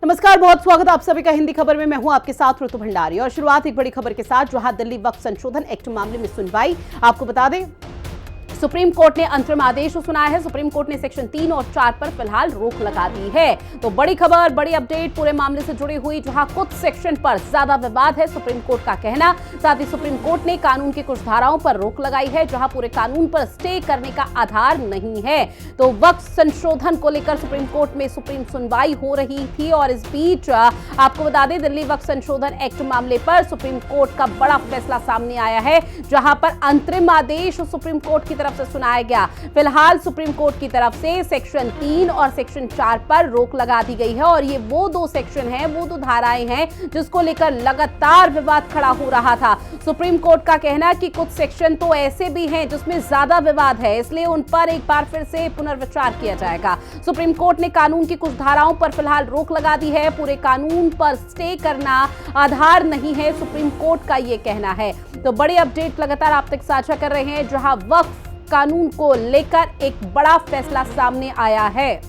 नमस्कार, बहुत स्वागत आप सभी का हिंदी खबर में। मैं हूं आपके साथ ऋतु भंडारी और शुरुआत एक बड़ी खबर के साथ, जहां दिल्ली वक्फ संशोधन एक्ट मामले में सुनवाई। आपको बता दें, सुप्रीम कोर्ट ने अंतरिम आदेश सुनाया है। सुप्रीम कोर्ट ने सेक्शन 3 और 4 पर फिलहाल रोक लगा दी है। तो बड़ी खबर, बड़ी अपडेट पूरे मामले से जुड़ी हुई, जहां कुछ सेक्शन पर ज्यादा विवाद है, सुप्रीम कोर्ट का कहना। साथ ही सुप्रीम कोर्ट ने कानून की कुछ धाराओं पर रोक लगाई है, जहां पूरे कानून पर स्टे करने का आधार नहीं है। तो वक्फ संशोधन को लेकर सुप्रीम कोर्ट में सुप्रीम सुनवाई हो रही थी और इस बीच आपको बता दें, दिल्ली वक्फ संशोधन एक्ट मामले पर सुप्रीम कोर्ट का बड़ा फैसला सामने आया है, जहां पर अंतरिम आदेश सुप्रीम कोर्ट की तरफ से सुनाया गया। फिलहाल सुप्रीम कोर्ट की तरफ से सेक्शन 3 और सेक्शन 4 पर रोक लगा दी गई है और ये वो दो सेक्शन हैं, वो दो धाराएं हैं जिसको लेकर लगातार विवाद खड़ा हो रहा था। सुप्रीम कोर्ट का कहना कि कुछ सेक्शन तो ऐसे भी हैं जिसमें ज्यादा विवाद है, इसलिए उन पर एक बार फिर से पुनर्विचार किया जाएगा। सुप्रीम कोर्ट ने कानून की कुछ धाराओं पर फिलहाल रोक लगा दी है। पूरे कानून पर स्टे करना आधार नहीं है, सुप्रीम कोर्ट का यह कहना है। तो बड़ी अपडेट लगातार आप तक साझा कर रहे हैं, जहां वक्फ कानून को लेकर एक बड़ा फैसला सामने आया है।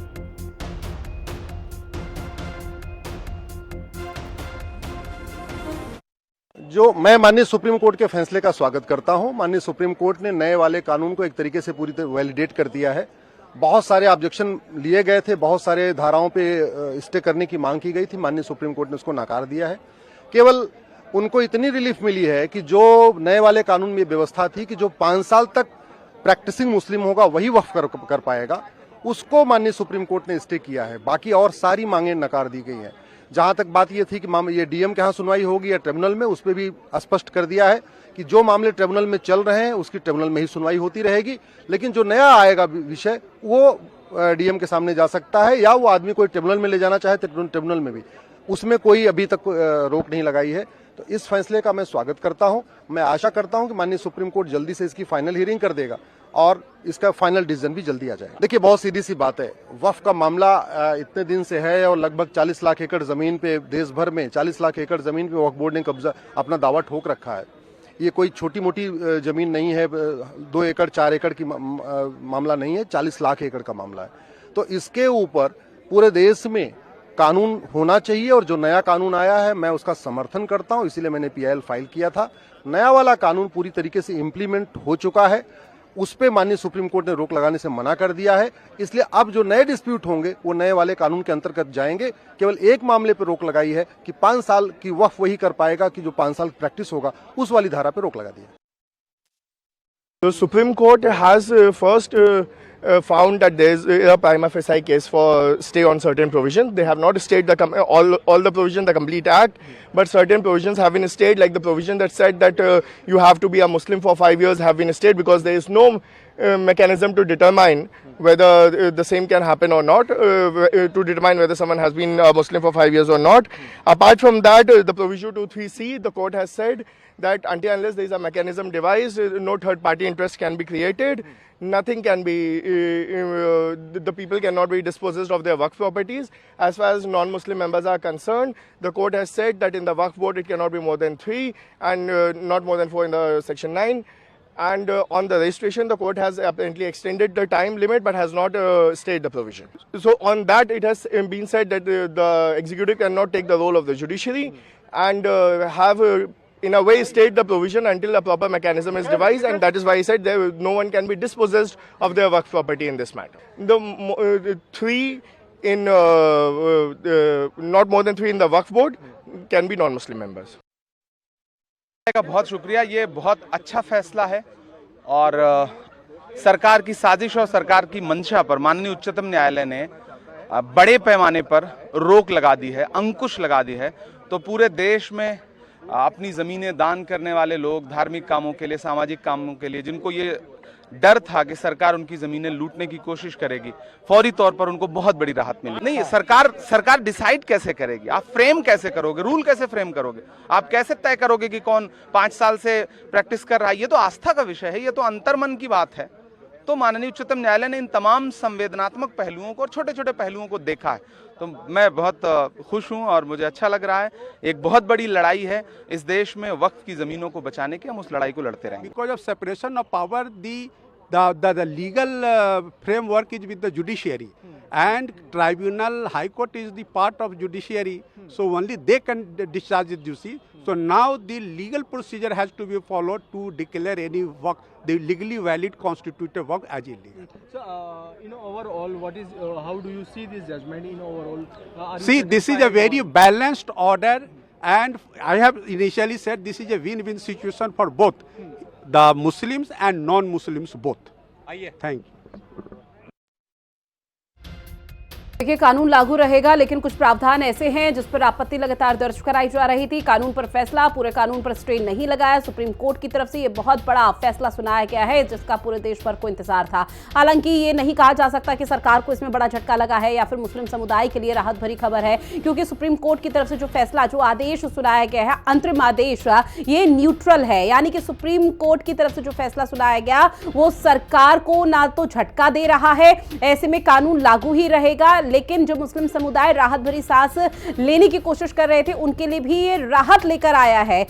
जो मैं माननीय सुप्रीम कोर्ट के फैसले का स्वागत करता हूं। माननीय सुप्रीम कोर्ट ने नए वाले कानून को एक तरीके से पूरी तरह वैलिडेट कर दिया है। बहुत सारे ऑब्जेक्शन लिए गए थे, बहुत सारे धाराओं पे स्टे करने की मांग की गई थी, माननीय सुप्रीम कोर्ट ने उसको नकार दिया है। केवल उनको इतनी रिलीफ मिली है कि जो नए वाले कानून में व्यवस्था थी कि जो 5 साल तक प्रैक्टिसिंग मुस्लिम होगा वही वक्फ कर पाएगा, उसको माननीय सुप्रीम कोर्ट ने स्टे किया है। बाकी और सारी मांगें नकार दी गई हैं। जहां तक बात ये थी कि ये डीएम के यहाँ सुनवाई होगी या ट्रिब्यूनल में, उस पर भी स्पष्ट कर दिया है कि जो मामले ट्रिब्यूनल में चल रहे हैं उसकी ट्रिब्यूनल में ही सुनवाई होती रहेगी, लेकिन जो नया आएगा विषय वो डीएम के सामने जा सकता है, या वो आदमी कोई ट्रिब्यूनल में ले जाना चाहे तो ट्रिब्यूनल में भी, उसमें कोई अभी तक रोक नहीं लगाई है। तो इस फैसले का मैं स्वागत करता हूं। मैं आशा करता हूं कि माननीय सुप्रीम कोर्ट जल्दी से इसकी फाइनल हियरिंग कर देगा और इसका फाइनल डिसीजन भी जल्दी आ जाएगा। देखिए, बहुत सीधी सी बात है, वक्फ का मामला इतने दिन से है और लगभग 40 लाख एकड़ जमीन पे, देश भर में 40 लाख एकड़ जमीन पे वक्फ बोर्ड ने कब्जा अपना दावा ठोक रखा है। ये कोई छोटी मोटी जमीन नहीं है, 2 एकड़ 4 एकड़ की मामला नहीं है, 40 लाख एकड़ का मामला है। तो इसके ऊपर पूरे देश में कानून होना चाहिए और जो नया कानून आया है मैं उसका समर्थन करता हूं, इसीलिए मैंने पीआईएल फाइल किया था। नया वाला कानून पूरी तरीके से इम्प्लीमेंट हो चुका है, उस पे माननीय सुप्रीम कोर्ट ने रोक लगाने से मना कर दिया है। इसलिए अब जो नए डिस्प्यूट होंगे वो नए वाले कानून के अंतर्गत जाएंगे। केवल एक मामले पर रोक लगाई है कि 5 साल की वक्फ वही कर पाएगा कि जो 5 साल प्रैक्टिस होगा, उस वाली धारा पर रोक लगा दी है। The Supreme Court has first found that there is a prima facie case for stay on certain provisions. They have not stayed all the provisions, the complete act, but certain provisions have been stayed, like the provision that said that you have to be a Muslim for 5 years have been stayed because there is no mechanism to determine whether the same can happen or not, to determine whether someone has been a Muslim for 5 years or not. Apart from that, the provision 23C, the court has said that until unless there is a mechanism devised, no third party interest can be created. Nothing can be, the people cannot be dispossessed of their waqf properties. As far as non-Muslim members are concerned, the court has said that in the waqf board it cannot be more than 3 and not more than 4 in the section 9. And on the registration, the court has apparently extended the time limit but has not stayed the provision. So on that, it has been said that the executive cannot take the role of the judiciary and have in a way state the provision until a proper mechanism is devised, and that is why I said no one can be dispossessed of their waqf property in this matter. The 3 in not more than 3 in the waqf board can be non-Muslim members. का बहुत शुक्रिया। ये बहुत अच्छा फैसला है और सरकार की साजिश और सरकार की मंशा पर माननीय उच्चतम न्यायालय ने बड़े पैमाने पर रोक लगा दी है, अंकुश लगा दी है। तो पूरे देश में अपनी ज़मीनें दान करने वाले लोग, धार्मिक कामों के लिए, सामाजिक कामों के लिए, जिनको ये डर था कि सरकार उनकी जमीनें लूटने की कोशिश करेगी, फौरी तौर पर उनको बहुत बड़ी राहत मिली। नहीं, सरकार डिसाइड कैसे करेगी? आप फ्रेम कैसे करोगे? रूल कैसे फ्रेम करोगे? आप कैसे तय करोगे कि कौन 5 साल से प्रैक्टिस कर रहा है? ये तो आस्था का विषय है, ये तो अंतर्मन की बात है। तो माननीय उच्चतम न्यायालय ने इन तमाम संवेदनात्मक पहलुओं को और छोटे छोटे पहलुओं को देखा है। तो मैं बहुत खुश हूं और मुझे अच्छा लग रहा है। एक बहुत बड़ी लड़ाई है इस देश में वक्फ की जमीनों को बचाने की, हम उस लड़ाई को लड़ते रहेंगे। Because of separation of power, the legal framework is with the judiciary. and tribunal, high court is the part of judiciary, so only they can discharge the duty. So now the legal procedure has to be followed to declare any work, the legally valid constituted work as illegal. So, overall, what is, how do you see this judgment in overall? Are you See, this is a satisfied very or- balanced order, and I have initially said this is a win-win situation for both the Muslims and non-Muslims both. Thank you. देखिए, कानून लागू रहेगा, लेकिन कुछ प्रावधान ऐसे हैं जिस पर आपत्ति लगातार दर्ज कराई जा रही थी। कानून पर फैसला, पूरे कानून पर स्टे नहीं लगाया। सुप्रीम कोर्ट की तरफ से ये बहुत बड़ा फैसला सुनाया गया है जिसका पूरे देश भर को इंतजार था। हालांकि ये नहीं कहा जा सकता कि सरकार को इसमें बड़ा झटका लगा है या फिर मुस्लिम समुदाय के लिए राहत भरी खबर है, क्योंकि सुप्रीम कोर्ट की तरफ से जो फैसला, जो आदेश सुनाया गया है, अंतरिम आदेश, ये न्यूट्रल है। यानी कि सुप्रीम कोर्ट की तरफ से जो फैसला सुनाया गया वो सरकार को ना तो झटका दे रहा है, ऐसे में कानून लागू ही रहेगा। लेकिन जो मुस्लिम समुदाय राहत भरी सांस लेने की कोशिश कर रहे थे उनके लिए भी ये राहत लेकर आया है।